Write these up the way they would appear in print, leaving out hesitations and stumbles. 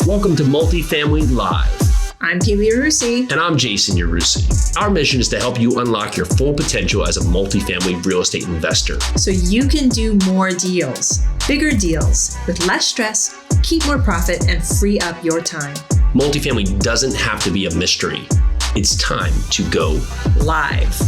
Welcome to Multifamily Live. I'm Yarusi. And I'm Jason Yarusi. Our mission is to help you unlock your full potential as a multifamily real estate investor. So you can do more deals, bigger deals, with less stress, keep more profit, and free up your time. Multifamily doesn't have to be a mystery. It's time to go live.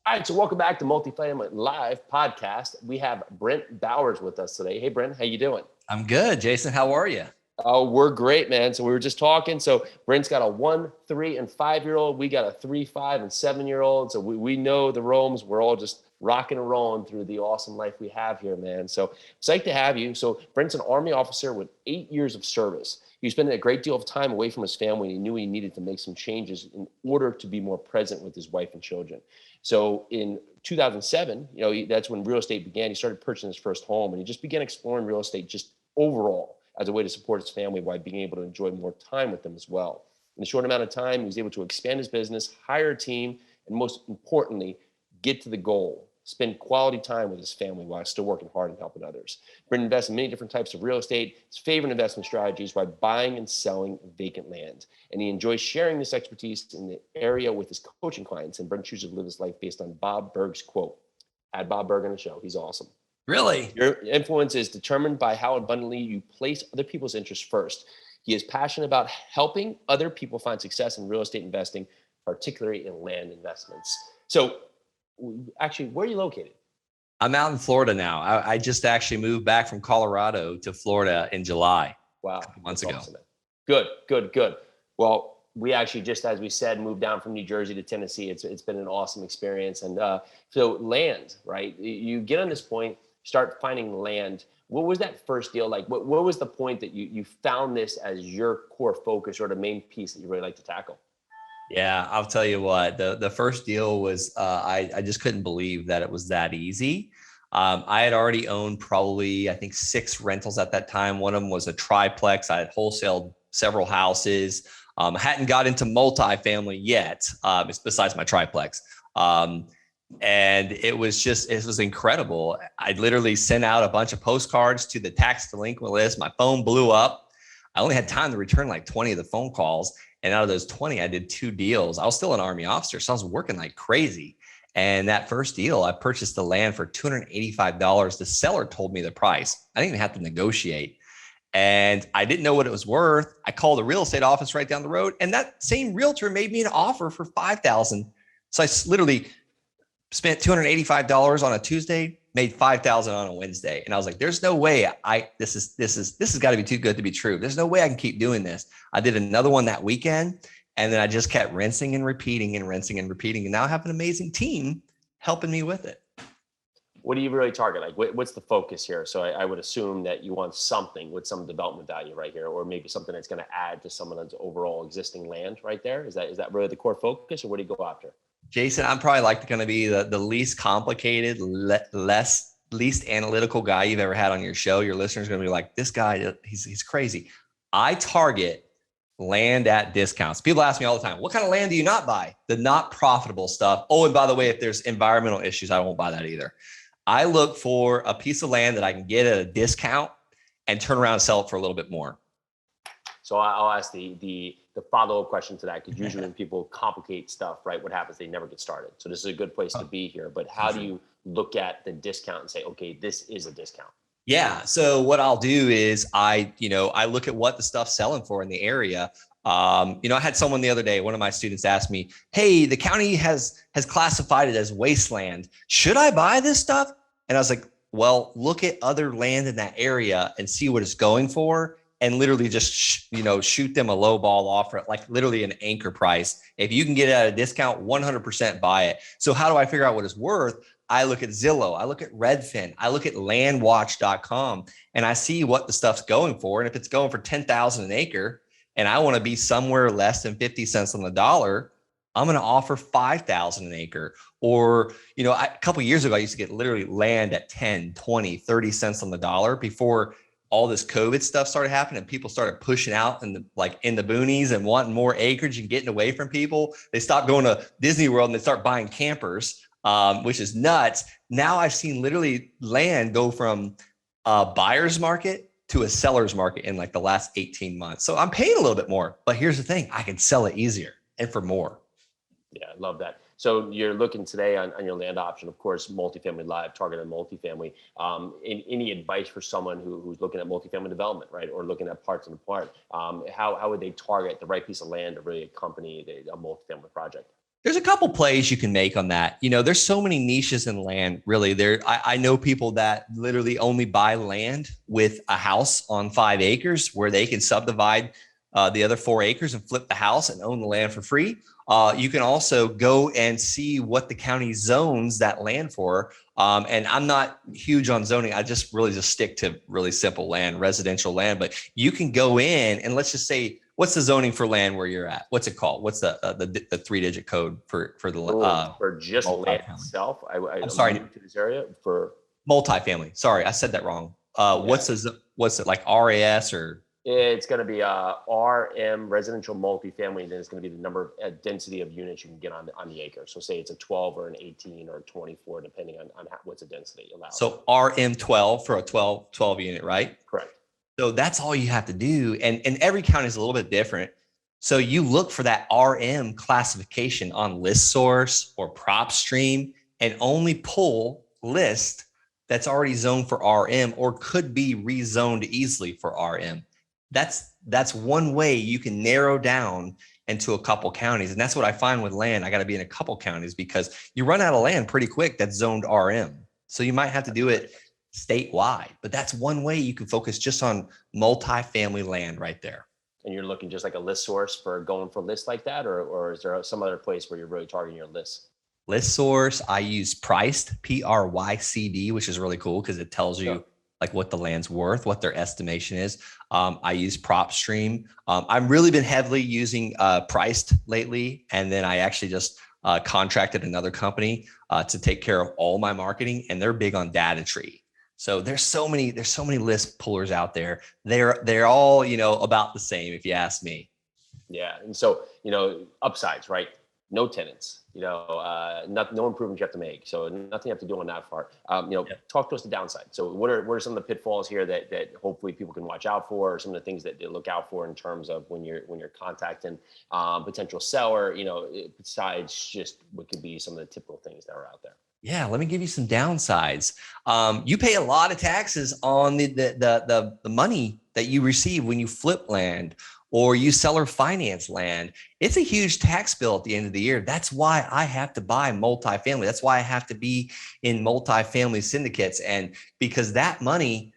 All right, so welcome back to Multifamily Live podcast. We have Brent Bowers with us today. Hey, Brent, how you doing? I'm good, Jason. How are you? Oh, we're great, man. So we were just talking. So Brent's got a 1, 3, and 5-year-old. We got a 3, 5, and 7-year-old. So we know the roams. We're all just rocking and rolling through the awesome life we have here, man. So psyched to have you. So Brent's an Army officer with 8 years of service. He spent a great deal of time away from his family, and he knew he needed to make some changes in order to be more present with his wife and children. So in 2007, that's when real estate began. He started purchasing his first home, and he just began exploring real estate just overall as a way to support his family while being able to enjoy more time with them as well. In a short amount of time, he was able to expand his business, hire a team, and most importantly, get to the goal, spend quality time with his family while still working hard and helping others. Brent invests in many different types of real estate. His favorite investment strategy is by buying and selling vacant land. And he enjoys sharing this expertise in the area with his coaching clients. And Brent chooses to live his life based on Bob Berg's quote. Add Bob Berg on the show. He's awesome. Really? Your influence is determined by how abundantly you place other people's interests first. He is passionate about helping other people find success in real estate investing, particularly in land investments. So actually, where are you located? I'm out in Florida now. I just actually moved back from Colorado to Florida in July. Wow. A couple months ago. Awesome. Good. Well, we actually just, as we said, moved down from New Jersey to Tennessee. It's been an awesome experience. And so land, right? You get on this point, start finding land. What was that first deal like? What was the point that you found this as your core focus or the main piece that you really like to tackle? Yeah, I'll tell you what, the first deal was, I just couldn't believe that it was that easy. I had already owned probably, I think 6 rentals at that time. One of them was a triplex. I had wholesaled several houses. I hadn't got into multifamily yet, besides my triplex. And it was incredible. I literally sent out a bunch of postcards to the tax delinquent list. My phone blew up. I only had time to return like 20 of the phone calls. And out of those 20, I did 2 deals. I was still an Army officer, so I was working like crazy. And that first deal, I purchased the land for $285. The seller told me the price. I didn't even have to negotiate. And I didn't know what it was worth. I called the real estate office right down the road, and that same realtor made me an offer for $5,000. So I literally spent $285 on a Tuesday, made $5,000 on a Wednesday. And I was like, there's no way this has got to be too good to be true. There's no way I can keep doing this. I did another one that weekend, and then I just kept rinsing and repeating and rinsing and repeating. And now I have an amazing team helping me with it. What do you really target? Like, what's the focus here? So I would assume that you want something with some development value right here, or maybe something that's going to add to someone's overall existing land right there. Is that really the core focus, or what do you go after? Jason, I'm probably going to be the least complicated, least analytical guy you've ever had on your show. Your listeners are going to be like, this guy, he's crazy. I target land at discounts. People ask me all the time, what kind of land do you not buy? The not profitable stuff. Oh, and by the way, if there's environmental issues, I won't buy that either. I look for a piece of land that I can get at a discount and turn around and sell it for a little bit more. So I'll ask the follow-up question to that, because usually when people complicate stuff, right, what happens? They never get started. So this is a good place to be here. But how do you look at the discount and say, okay, this is a discount? Yeah. So what I'll do is I look at what the stuff's selling for in the area. I had someone the other day, one of my students asked me, hey, the county has classified it as wasteland. Should I buy this stuff? And I was like, well, look at other land in that area and see what it's going for. And literally just, shoot them a low ball offer at like literally an anchor price. If you can get it at a discount, 100% buy it. So how do I figure out what it's worth? I look at Zillow, I look at Redfin, I look at landwatch.com, and I see what the stuff's going for. And if it's going for $10,000 an acre and I want to be somewhere less than 50 cents on the dollar, I'm going to offer $5,000 an acre. Or, a couple of years ago, I used to get literally land at 10, 20, 30 cents on the dollar before all this COVID stuff started happening and people started pushing out in the boonies and wanting more acreage and getting away from people. They stopped going to Disney World and they start buying campers, which is nuts. Now I've seen literally land go from a buyer's market to a seller's market in like the last 18 months. So I'm paying a little bit more, but here's the thing, I can sell it easier and for more. Yeah, I love that. So you're looking today on your land option, of course, multifamily live, targeted multifamily. Any advice for someone who's looking at multifamily development, right, or looking at parts and apart? How would they target the right piece of land to really accompany a multifamily project? There's a couple plays you can make on that. You know, there's so many niches in land, really. I know people that literally only buy land with a house on 5 acres where they can subdivide the other 4 acres and flip the house and own the land for free. You can also go and see what the county zones that land for. And I'm not huge on zoning. I just stick to really simple land, residential land. But you can go in and let's just say, what's the zoning for land where you're at? What's it called? What's the 3-digit code for the for just land itself? I'm sorry, new to this area for multifamily. Sorry, I said that wrong. What's it like RAS or? It's going to be RM, residential multifamily, and then it's going to be the number of density of units you can get on the acre. So say it's a 12 or an 18 or 24, depending on what's the density allowed. So RM 12 for a 12 unit, right? Correct. So that's all you have to do. And every county is a little bit different. So you look for that RM classification on ListSource or PropStream and only pull list that's already zoned for RM or could be rezoned easily for RM. That's one way you can narrow down into a couple counties. And that's what I find with land. I got to be in a couple counties because you run out of land pretty quick that's zoned RM. So you might have to do it statewide, but that's one way you can focus just on multifamily land right there. And you're looking just like a list source for going for lists like that, or is there some other place where you're really targeting your lists? ListSource, I use Priced, PRYCD, which is really cool because it tells you like what the land's worth, what their estimation is. I use PropStream. I've really been heavily using Priced lately, and then I actually just contracted another company to take care of all my marketing, and they're big on data tree. So there's so many list pullers out there. They're all, about the same, if you ask me. Yeah. And so, upsides, right? No tenants, no improvements you have to make. So nothing you have to do on that part. Talk to us the downside. So what are some of the pitfalls here that hopefully people can watch out for, or some of the things that they look out for in terms of when you're contacting potential seller, besides just what could be some of the typical things that are out there? Yeah, let me give you some downsides. You pay a lot of taxes on the money that you receive when you flip land or you seller finance land. It's a huge tax bill at the end of the year. That's why I have to buy multifamily. That's why I have to be in multifamily syndicates. And because that money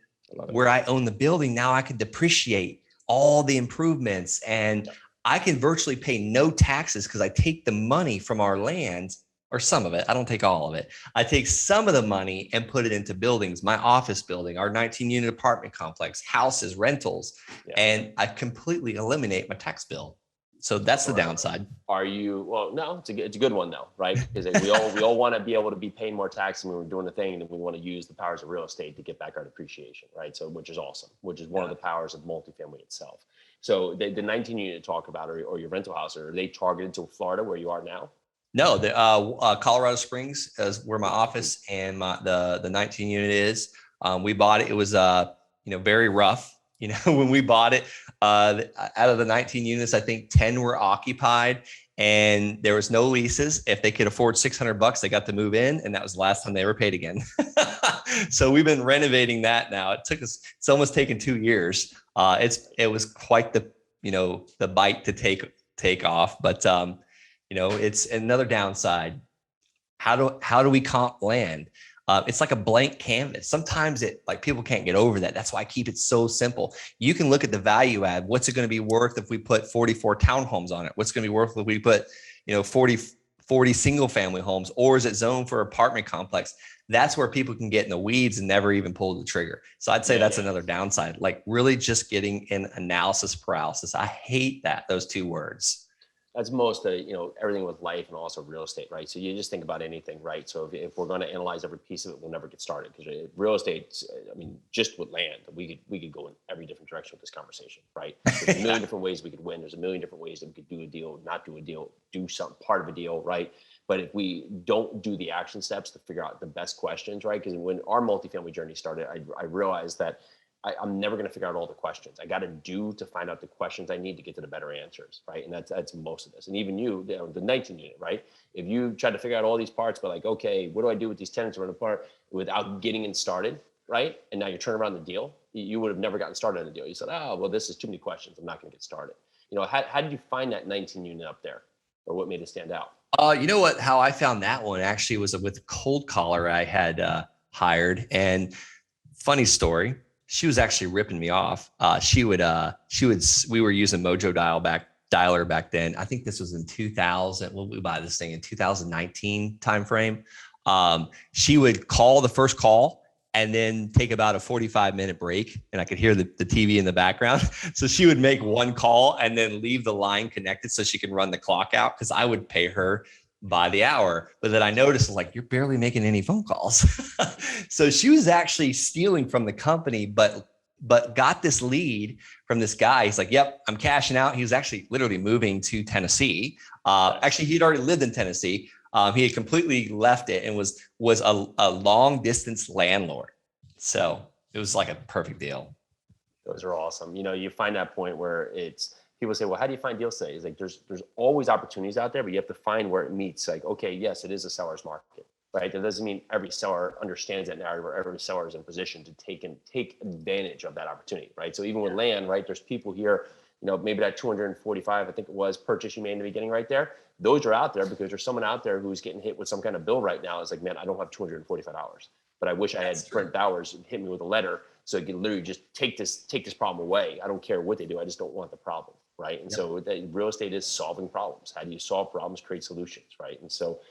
where I own the building, now I can depreciate all the improvements and I can virtually pay no taxes because I take the money from our land, or some of it. I don't take all of it. I take some of the money and put it into buildings, my office building, our 19-unit apartment complex, houses, rentals, and I completely eliminate my tax bill. So that's the downside. No, it's a good one though, right? Because we all want to be able to be paying more tax when we're doing the thing, and we want to use the powers of real estate to get back our depreciation, right? So which is awesome, which is one of the powers of multifamily itself. So the 19-unit talk about, or your rental house, are they targeted to Florida where you are now? No, the Colorado Springs is where my office and the 19-unit is. We bought it. It was very rough. When we bought it, out of the 19 units, I think 10 were occupied, and there was no leases. If they could afford $600, they got to move in, and that was the last time they ever paid again. So we've been renovating that now. It's almost taken 2 years. It was quite the bite to take off, but it's another downside. How do we comp land? It's like a blank canvas. Sometimes people can't get over that. That's why I keep it so simple. You can look at the value add. What's it going to be worth if we put 44 townhomes on it? What's going to be worth if we put 40 single family homes, or is it zoned for apartment complex? That's where people can get in the weeds and never even pull the trigger. So I'd say that's another downside, like really just getting in analysis paralysis. I hate those 2 words. That's most everything with life and also real estate, right? So you just think about anything, right? So if we're going to analyze every piece of it, we'll never get started, because real estate, just with land, we could go in every different direction with this conversation, right? There's a million different ways we could win. There's a million different ways that we could do a deal, not do a deal, do some part of a deal, right? But if we don't do the action steps to figure out the best questions, right? Because when our multifamily journey started, I realized that I'm never going to figure out all the questions. I got to do to find out the questions I need to get to the better answers, right? And that's most of this. And even you, the 19 unit, right? If you try to figure out all these parts, but like, okay, what do I do with these tenants running apart without getting it started, right? And now you're turning around the deal, you would have never gotten started on the deal. You said, oh, well, this is too many questions. I'm not going to get started. You know, how did you find that 19 unit up there, or what made it stand out? You know what? How I found that one actually was with a cold caller I had hired, and funny story. She was actually ripping me off. We were using Mojo dialer back then. I think this was in 2000. Well, we buy this thing in 2019 timeframe. She would call the first call and then take about a 45-minute break, and I could hear the TV in the background. So she would make one call and then leave the line connected so she could run the clock out, because I would pay her by the hour. But then I noticed, like, you're barely making any phone calls. So she was actually stealing from the company, but got this lead from this guy. He's like, yep, I'm cashing out. He was actually literally moving to Tennessee. Actually, he'd already lived in Tennessee. He had completely left it and was a long distance landlord. So it was like a perfect deal. Those are awesome. You know, you find that point where people say, well, how do you find deals today? It's like, there's always opportunities out there, but you have to find where it meets. Like, okay, yes, it is a seller's market, right? That doesn't mean every seller understands that narrative, or every seller is in position to take advantage of that opportunity, right? So even with land, right, there's people here, you know, maybe that 245, I think it was, purchase you made in the beginning right there. Those are out there because there's someone out there who's getting hit with some kind of bill right now. It's like, man, I don't have $245, but I wish I had Brent Bowers hit me with a letter so it can literally just take this problem away. I don't care what they do. I just don't want the problem, right? And so real estate is solving problems. How do you solve problems, create solutions, right? And so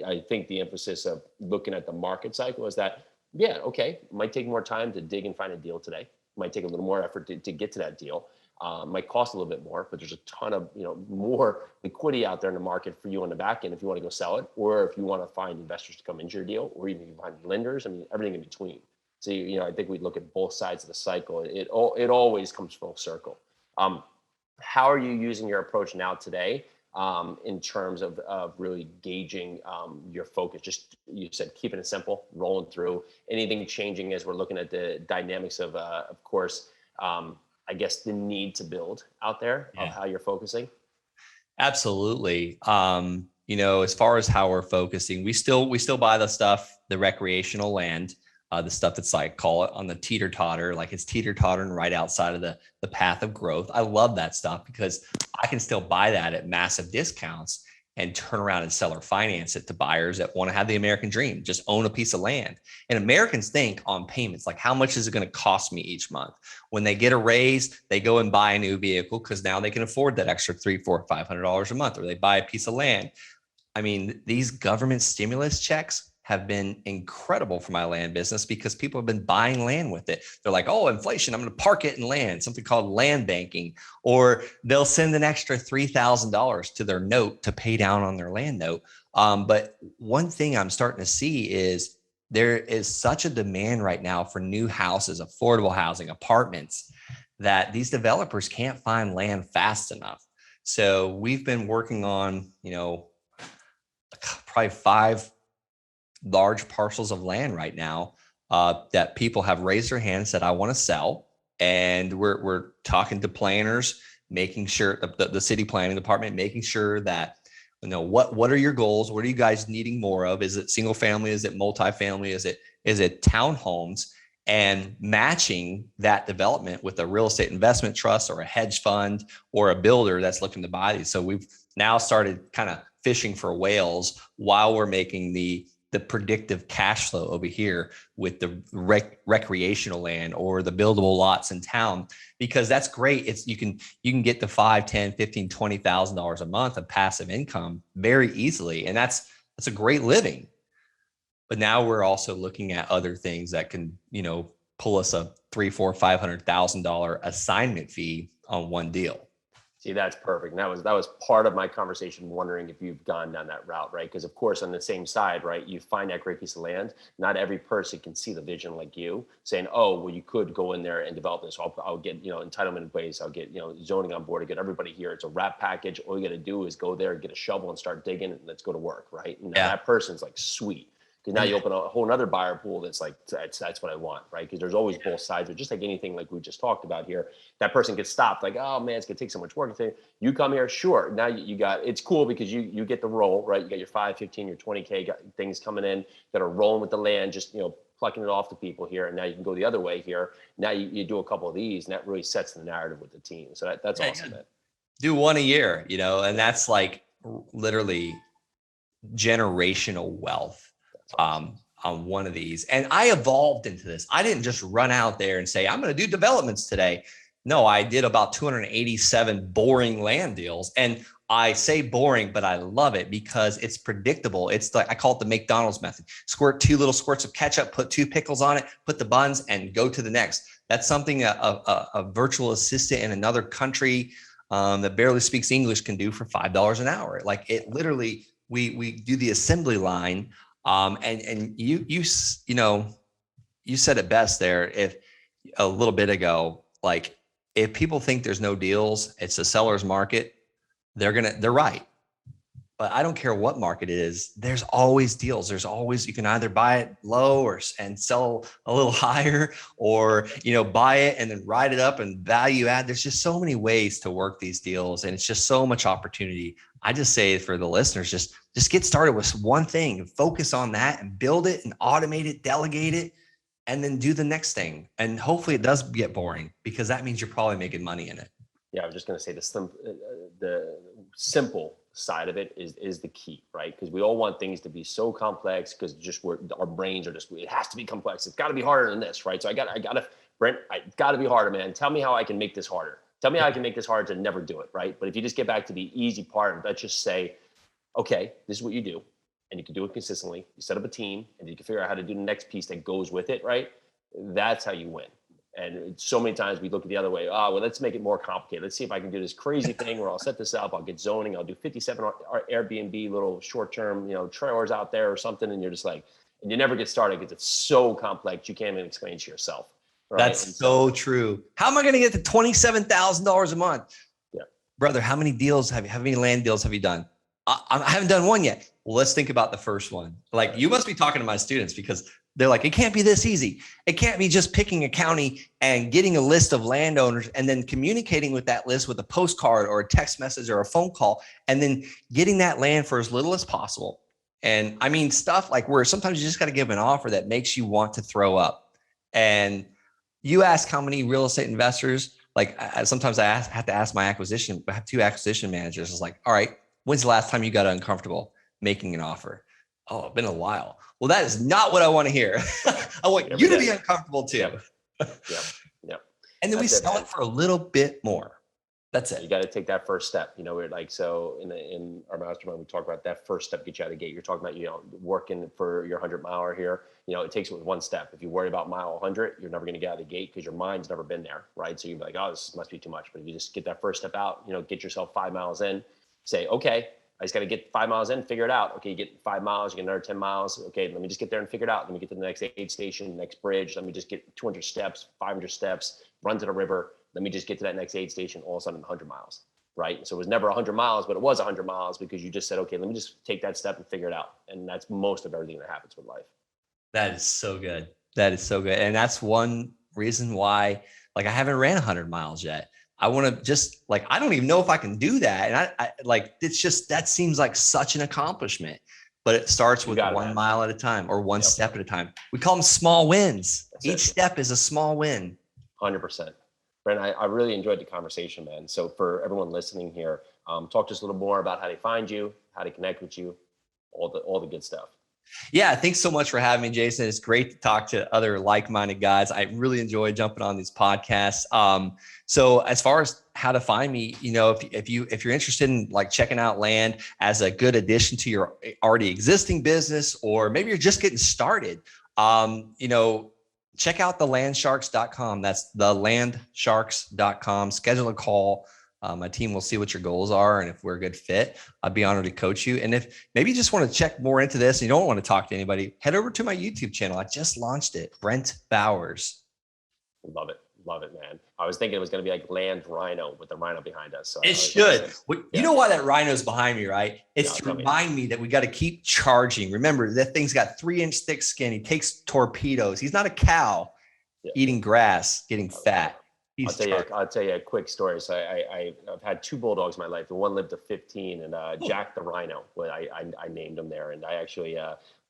I think the emphasis of looking at the market cycle is that, yeah, okay, it might take more time to dig and find a deal today. It might take a little more effort to get to that deal. Might cost a little bit more, but there's a ton of, you know, more liquidity out there in the market for you on the back end if you want to go sell it, or if you want to find investors to come into your deal, or even you find lenders. I mean, everything in between. So, you know, I think we look at both sides of the cycle. It always comes full circle. How are you using your approach now today in terms of really gauging your focus? Just, you said, keeping it simple, rolling through. Anything changing as we're looking at the dynamics of course, I guess the need to build out there of how you're focusing? Absolutely. You know, as far as how we're focusing, we still buy the recreational land, the stuff that's like, call it on the teeter-totter, like it's teeter-tottering right outside of the path of growth. I love that stuff because I can still buy that at massive discounts and turn around and sell or finance it to buyers that want to have the American dream, just own a piece of land. And Americans think on payments, like, how much is it going to cost me each month? When they get a raise, they go and buy a new vehicle because now they can afford that extra $300, $400, $500 a month, or they buy a piece of land. I mean, these government stimulus checks have been incredible for my land business because people have been buying land with it. They're like, oh, inflation, I'm going to park it in land, something called land banking, or they'll send an extra $3,000 to their note to pay down on their land note. But one thing I'm starting to see is there is such a demand right now for new houses, affordable housing, apartments, that these developers can't find land fast enough. So we've been working on, you know, probably 5 large parcels of land right now that people have raised their hand, said, I want to sell. And we're talking to planners, making sure the city planning department, making sure that, you know, what are your goals? What are you guys needing more of? Is it single family? Is it multifamily? Is it townhomes? And matching that development with a real estate investment trust or a hedge fund or a builder that's looking to buy these. So we've now started kind of fishing for whales while we're making the predictive cash flow over here with the recreational land or the buildable lots in town, because that's great. It's you can get to $5,000, $10,000, $15,000, $20,000 a month of passive income very easily, and that's a great living. But now we're also looking at other things that can, you know, pull us a $300,000, $400,000, $500,000 assignment fee on one deal. See, that's perfect. And that was part of my conversation, wondering if you've gone down that route, right? Because of course, on the same side, right, you find that great piece of land. Not every person can see the vision like you, saying, oh, well, you could go in there and develop this. So I'll get, you know, entitlement in place. I'll get, you know, zoning on board to get everybody here. It's a wrap package. All you got to do is go there, get a shovel and start digging, and let's go to work, right? And that person's like, sweet. Because now you open a whole nother buyer pool that's like, that's what I want, right? Because there's always both sides. Or just like anything like we just talked about here, that person gets stopped like, oh man, it's gonna take so much work. You come here, sure. Now you got, it's cool because you get the roll, right? You got your 5, 15, your 20K things coming in that are rolling with the land, just, plucking it off to people here. And now you can go the other way here. Now you do a couple of these and that really sets the narrative with the team. So that's awesome, man. Do one a year, and that's like literally generational wealth on one of these. And I evolved into this. I didn't just run out there and say, I'm going to do developments today. No, I did about 287 boring land deals. And I say boring, but I love it because it's predictable. It's like, I call it the McDonald's method. Squirt 2 little squirts of ketchup, put 2 pickles on it, put the buns, and go to the next. That's something a virtual assistant in another country that barely speaks English can do for $5 an hour. Like it literally, we do the assembly line. And you said it best there. If a little bit ago, like if people think there's no deals, it's a seller's market. They're right. But I don't care what market it is. There's always deals. There's always, you can either buy it low and sell a little higher, or, buy it and then ride it up and value add. There's just so many ways to work these deals. And it's just so much opportunity. I just say for the listeners, just get started with one thing and focus on that and build it and automate it, delegate it, and then do the next thing. And hopefully it does get boring because that means you're probably making money in it. Yeah, I was just going to say the simple side of it is the key, right? Because we all want things to be so complex because our brains are it has to be complex. It's got to be harder than this, right? So I got to, Brent, I got to be harder, man. Tell me how I can make this harder. Tell me how I can make this harder to never do it, right? But if you just get back to the easy part, let's just say, okay, this is what you do, and you can do it consistently. You set up a team, and you can figure out how to do the next piece that goes with it, right? That's how you win. And so many times we look at the other way. Oh, well, let's make it more complicated. Let's see if I can do this crazy thing where I'll set this up. I'll get zoning. I'll do 57 Airbnb little short-term, trailers out there or something. And you're just like, and you never get started because it's so complex. You can't even explain it to yourself. Right? That's so true. How am I going to get to $27,000 a month? Yeah. Brother, how many deals how many land deals have you done? I haven't done one yet. Well, let's think about the first one. Like you must be talking to my students because they're like, it can't be this easy. It can't be just picking a county and getting a list of landowners and then communicating with that list with a postcard or a text message or a phone call, and then getting that land for as little as possible. And I mean, stuff like where sometimes you just got to give an offer that makes you want to throw up. And you ask how many real estate investors, like sometimes I have to ask I have 2 acquisition managers. It's like, all right, when's the last time you got uncomfortable making an offer? Oh, it's been a while. Well, that is not what I want to hear. I want you to be uncomfortable too. Yeah. And then we sell it for a little bit more. That's it. You got to take that first step. We're like, so in our mastermind, we talk about that first step, get you out of the gate. You're talking about, working for your 100-miler here. It takes it with one step. If you worry about mile 100, you're never going to get out of the gate because your mind's never been there, right? So you're like, oh, this must be too much. But if you just get that first step out, get yourself 5 miles in, say, okay, I just got to get 5 miles in, figure it out. Okay, you get 5 miles, you get another 10 miles. Okay, let me just get there and figure it out. Let me get to the next aid station, next bridge. Let me just get 200 steps, 500 steps, run to the river. Let me just get to that next aid station, all of a sudden 100 miles, right? So it was never 100 miles, but it was 100 miles because you just said, okay, let me just take that step and figure it out. And that's most of everything that happens with life. That is so good. And that's one reason why, like, I haven't ran 100 miles yet. I want to just like, I don't even know if I can do that. And I like, it's just, that seems like such an accomplishment, but it starts with 1 mile at a time or one step at a time. We call them small wins. Each step is a small win. 100%. Brent, I really enjoyed the conversation, man. So for everyone listening here, talk to us a little more about how they find you, how they connect with you, all the good stuff. Yeah, thanks so much for having me, Jason. It's great to talk to other like-minded guys. I really enjoy jumping on these podcasts. So as far as how to find me, if you're interested in like checking out land as a good addition to your already existing business, or maybe you're just getting started, check out thelandsharks.com. That's thelandsharks.com. Schedule a call. My team will see what your goals are, and if we're a good fit, I'd be honored to coach you. And if maybe you just want to check more into this and you don't want to talk to anybody, head over to my YouTube channel. I just launched it, Brent Bowers. Love it. Love it, man. I was thinking it was going to be like land Rhino with the Rhino behind us. So It should. You know why that Rhino's behind me, right? It's to remind me that we got to keep charging. Remember, that thing's got 3-inch thick skin. He takes torpedoes. He's not a cow eating grass, getting fat. I'll tell you a quick story. So I've had 2 bulldogs in my life. The one lived to 15, and Jack the Rhino. I named him there, and I actually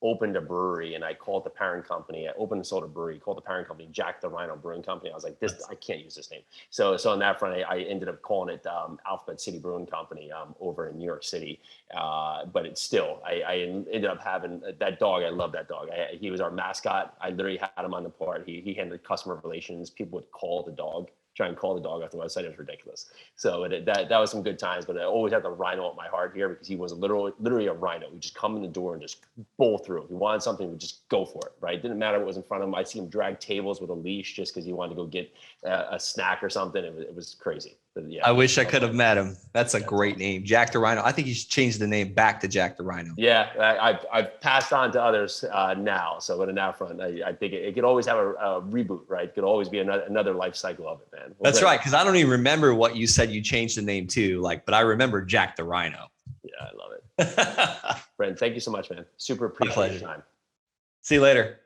opened a brewery, and I called the parent company. I opened and sold a brewery, called the parent company Jack the Rhino Brewing Company. I was like, I can't use this name. So on that front, I ended up calling it Alphabet City Brewing Company over in New York City. But it's still, I ended up having that dog. I love that dog. He was our mascot. I literally had him on the part. He handled customer relations. People would call the dog. Try and call the dog off the website. It was ridiculous. So that was some good times, but I always had the Rhino at my heart here because he was literally a Rhino. He'd just come in the door and just bowl through. If he wanted something, he would just go for it, right? It didn't matter what was in front of him. I'd see him drag tables with a leash just because he wanted to go get a snack or something. It was crazy. But yeah, I wish I could have met him. That's a great name, Jack the Rhino. I think you should change the name back to Jack the Rhino. Yeah, I've passed on to others now. So but in that front, I think it could always have a reboot, right? It could always be another life cycle of it, man. That's right, because I don't even remember what you said you changed the name to, but I remember Jack the Rhino. Yeah, I love it. Brent, thank you so much, man. Super appreciate your time. See you later.